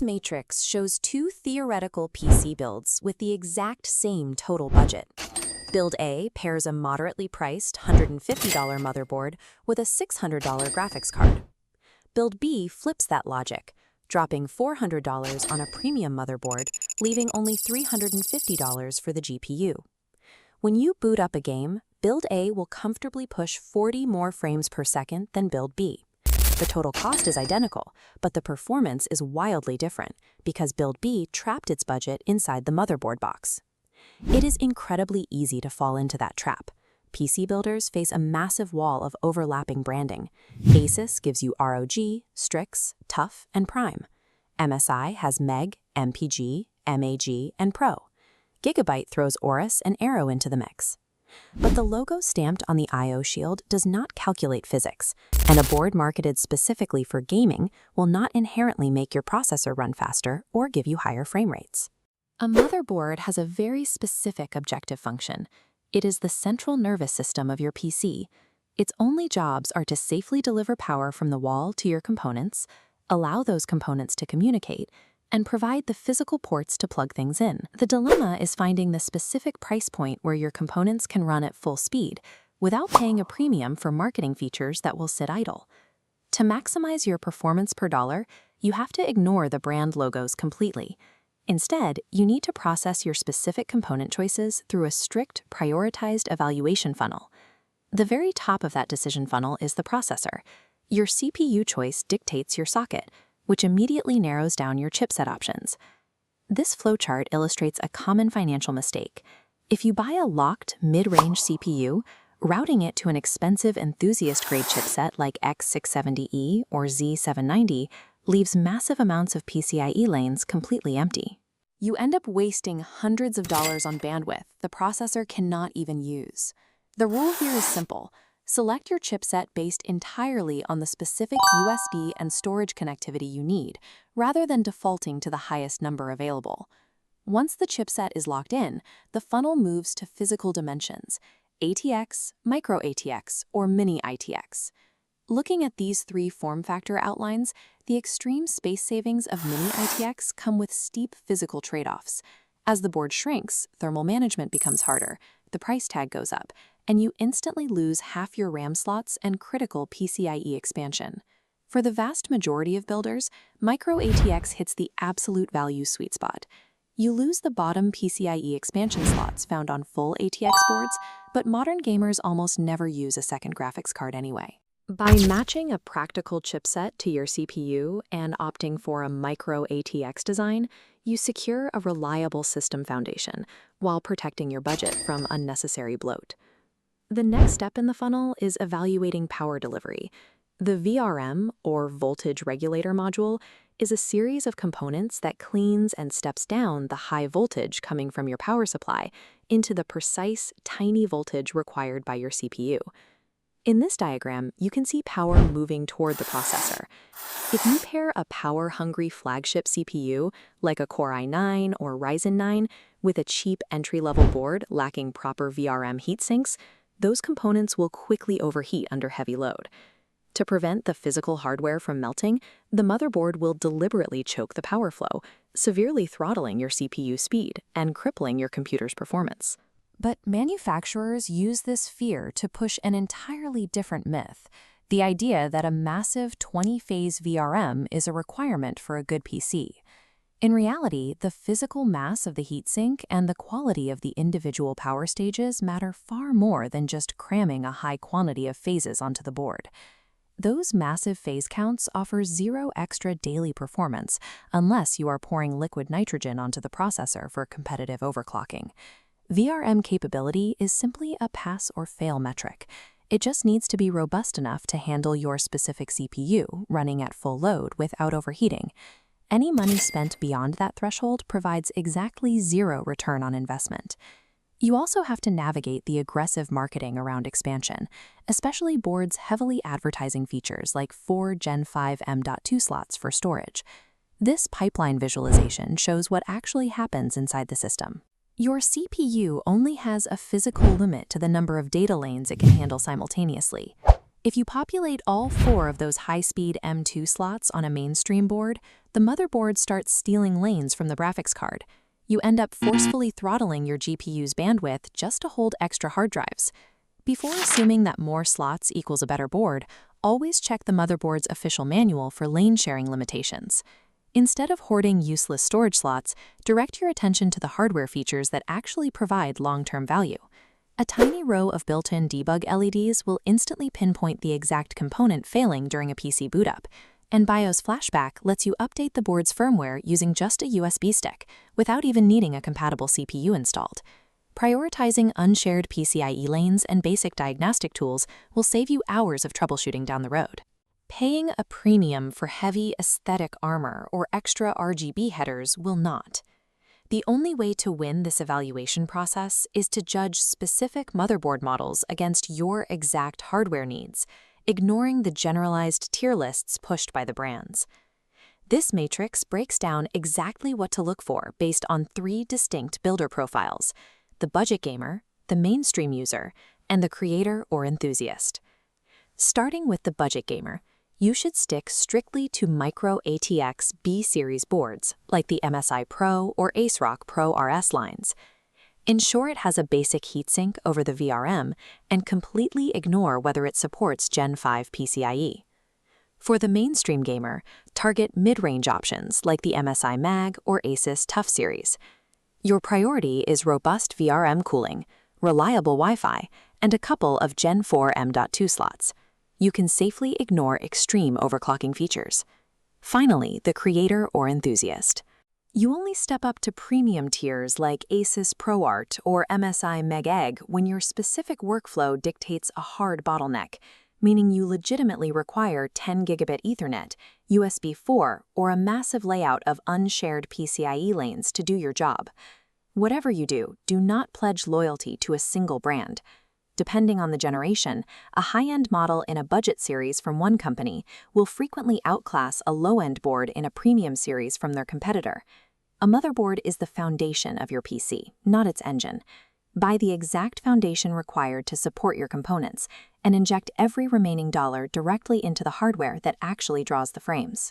This matrix shows two theoretical PC builds with the exact same total budget. Build A pairs a moderately priced $150 motherboard with a $600 graphics card. Build B flips that logic, dropping $400 on a premium motherboard, leaving only $350 for the GPU. When you boot up a game, Build A will comfortably push 40 more frames per second than Build B. The total cost is identical, but the performance is wildly different because Build B trapped its budget inside the motherboard box. It is incredibly easy to fall into that trap. PC builders face a massive wall of overlapping branding. Asus gives you ROG, Strix, TUF, and Prime. MSI has Meg, MPG, MAG, and Pro. Gigabyte throws Aorus and Aero into the mix. But the logo stamped on the I/O shield does not calculate physics, and a board marketed specifically for gaming will not inherently make your processor run faster or give you higher frame rates. A motherboard has a very specific objective function. It is the central nervous system of your PC. Its only jobs are to safely deliver power from the wall to your components, allow those components to communicate, and provide the physical ports to plug things in. The dilemma is finding the specific price point where your components can run at full speed without paying a premium for marketing features that will sit idle. To maximize your performance per dollar, you have to ignore the brand logos completely. Instead, you need to process your specific component choices through a strict, prioritized evaluation funnel. The very top of that decision funnel is the processor. Your CPU choice dictates your socket, which immediately narrows down your chipset options. This flowchart illustrates a common financial mistake. If you buy a locked, mid-range CPU, routing it to an expensive enthusiast-grade chipset like X670E or Z790 leaves massive amounts of PCIe lanes completely empty. You end up wasting hundreds of dollars on bandwidth the processor cannot even use. The rule here is simple. Select your chipset based entirely on the specific USB and storage connectivity you need, rather than defaulting to the highest number available. Once the chipset is locked in, the funnel moves to physical dimensions: ATX, Micro-ATX, or Mini-ITX. Looking at these three form factor outlines, the extreme space savings of Mini-ITX come with steep physical trade-offs. As the board shrinks, thermal management becomes harder, the price tag goes up, and you instantly lose half your RAM slots and critical PCIe expansion. For the vast majority of builders, Micro-ATX hits the absolute value sweet spot. You lose the bottom PCIe expansion slots found on full ATX boards, but modern gamers almost never use a second graphics card anyway. By matching a practical chipset to your CPU and opting for a Micro-ATX design, you secure a reliable system foundation while protecting your budget from unnecessary bloat. The next step in the funnel is evaluating power delivery. The VRM, or voltage regulator module, is a series of components that cleans and steps down the high voltage coming from your power supply into the precise, tiny voltage required by your CPU. In this diagram, you can see power moving toward the processor. If you pair a power-hungry flagship CPU, like a Core i9 or Ryzen 9, with a cheap entry-level board lacking proper VRM heatsinks, those components will quickly overheat under heavy load. To prevent the physical hardware from melting, the motherboard will deliberately choke the power flow, severely throttling your CPU speed and crippling your computer's performance. But manufacturers use this fear to push an entirely different myth: the idea that a massive 20-phase VRM is a requirement for a good PC. In reality, the physical mass of the heatsink and the quality of the individual power stages matter far more than just cramming a high quantity of phases onto the board. Those massive phase counts offer zero extra daily performance unless you are pouring liquid nitrogen onto the processor for competitive overclocking. VRM capability is simply a pass or fail metric. It just needs to be robust enough to handle your specific CPU running at full load without overheating. Any money spent beyond that threshold provides exactly zero return on investment. You also have to navigate the aggressive marketing around expansion, especially boards heavily advertising features like 4 Gen 5 M.2 slots for storage. This pipeline visualization shows what actually happens inside the system. Your CPU only has a physical limit to the number of data lanes it can handle simultaneously. If you populate all 4 of those high-speed M.2 slots on a mainstream board, the motherboard starts stealing lanes from the graphics card. You end up forcefully throttling your GPU's bandwidth just to hold extra hard drives. Before assuming that more slots equals a better board, always check the motherboard's official manual for lane sharing limitations. Instead of hoarding useless storage slots, direct your attention to the hardware features that actually provide long-term value. A tiny row of built-in debug LEDs will instantly pinpoint the exact component failing during a PC boot-up, and BIOS Flashback lets you update the board's firmware using just a USB stick, without even needing a compatible CPU installed. Prioritizing unshared PCIe lanes and basic diagnostic tools will save you hours of troubleshooting down the road. Paying a premium for heavy aesthetic armor or extra RGB headers will not. The only way to win this evaluation process is to judge specific motherboard models against your exact hardware needs, ignoring the generalized tier lists pushed by the brands. This matrix breaks down exactly what to look for based on 3 distinct builder profiles: the budget gamer, the mainstream user, and the creator or enthusiast. Starting with the budget gamer, you should stick strictly to Micro-ATX B-series boards, like the MSI Pro or AceRock Pro RS lines. Ensure it has a basic heatsink over the VRM, and completely ignore whether it supports Gen 5 PCIe. For the mainstream gamer, target mid-range options like the MSI Mag or Asus Tough series. Your priority is robust VRM cooling, reliable Wi-Fi, and a couple of Gen 4 M.2 slots. You can safely ignore extreme overclocking features. Finally, the creator or enthusiast. You only step up to premium tiers like Asus ProArt or MSI Meg when your specific workflow dictates a hard bottleneck, meaning you legitimately require 10 gigabit Ethernet, USB 4, or a massive layout of unshared PCIe lanes to do your job. Whatever you do, do not pledge loyalty to a single brand. Depending on the generation, a high-end model in a budget series from one company will frequently outclass a low-end board in a premium series from their competitor. A motherboard is the foundation of your PC, not its engine. Buy the exact foundation required to support your components, and inject every remaining dollar directly into the hardware that actually draws the frames.